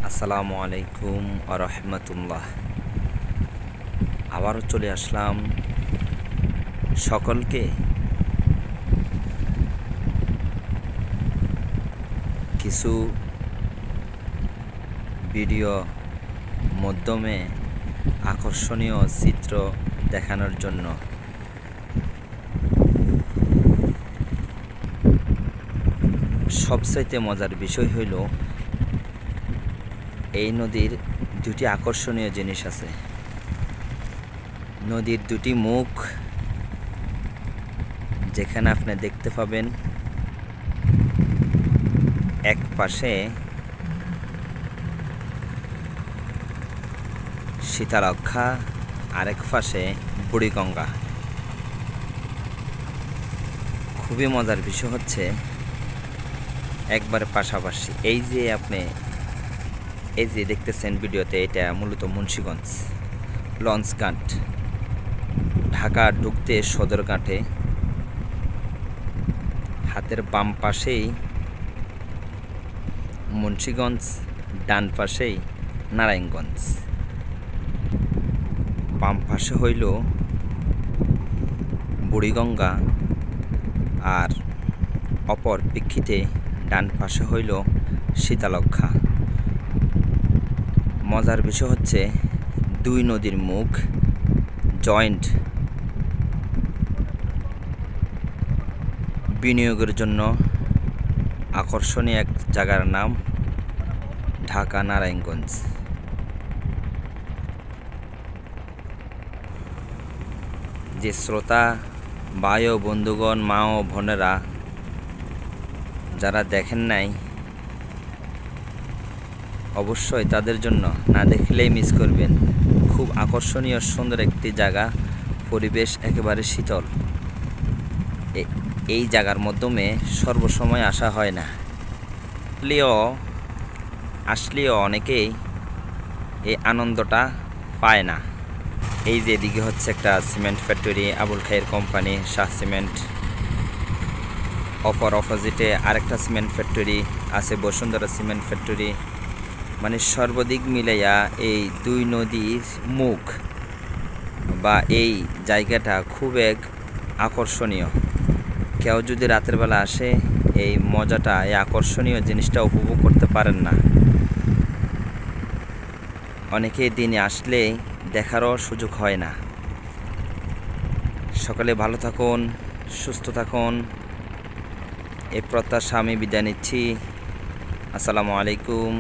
আসসালামু আলাইকুম ওয়া রাহমাতুল্লাহ। আবারও চলে আসলাম সকলকে কিছু ভিডিও মাধ্যমে আকর্ষণীয় চিত্র দেখানোর জন্য। সবচাইতে মজার বিষয় হইল এই নদীর দুটি আকর্ষণীয় জিনিস আছে। নদীর দুটি মুখ, যেখানে আপনি দেখতে পাবেন এক পাশে শীতলক্ষ্যা, আরেক পাশে বুড়িগঙ্গা। খুবই মজার বিষয় হচ্ছে একবারে পাশাপাশি। এই যে দেখতেছেন ভিডিওতে, এটা মূলত মুন্সিগঞ্জ লঞ্চঘাট। ঢাকা ঢুকতে সদরঘাটে হাতের বাম পাশেই মুন্সিগঞ্জ, ডান পাশেই নারায়ণগঞ্জ। বাম পাশে হইল বুড়িগঙ্গা, আর অপর প্রেক্ষিতে ডান পাশে হইল শীতলক্ষ্যা। মজার বিষয় হচ্ছে দুই নদীর মুখ জয়েন্ট বিনিয়োগের জন্য আকর্ষণীয় এক জায়গার নাম ঢাকা নারায়ণগঞ্জ। যে শ্রোতা ভাই ও বন্ধুগণ, মা ও বোনেরা যারা দেখেন নাই, অবশ্যই তাদের জন্য, না দেখলেই মিস করবেন। খুব আকর্ষণীয় সুন্দর একটি জায়গা, পরিবেশ একেবারে শীতল। এই জায়গার মাধ্যমে সর্বসময় আসা হয় না, আসলেও অনেকেই এই আনন্দটা পায় না। এই যে এদিকে হচ্ছে একটা সিমেন্ট ফ্যাক্টরি, আবুল খায়ের কোম্পানি, শাহ সিমেন্ট। অপর অপোজিটে আরেকটা সিমেন্ট ফ্যাক্টরি আছে, বসুন্ধরা সিমেন্ট ফ্যাক্টরি। মানে সর্বদিক মিলাইয়া এই দুই নদীর মুখ বা এই জায়গাটা খুব এক আকর্ষণীয়। কেউ যদি রাতের বেলা আসে, এই মজাটা, এই আকর্ষণীয় জিনিসটা উপভোগ করতে পারেন না। অনেকেই দিনে আসলে দেখারও সুযোগ হয় না। সকলে ভালো থাকুন, সুস্থ থাকুন, এই প্রত্যাশা আমি বিদায় নিচ্ছি। আসসালামু আলাইকুম।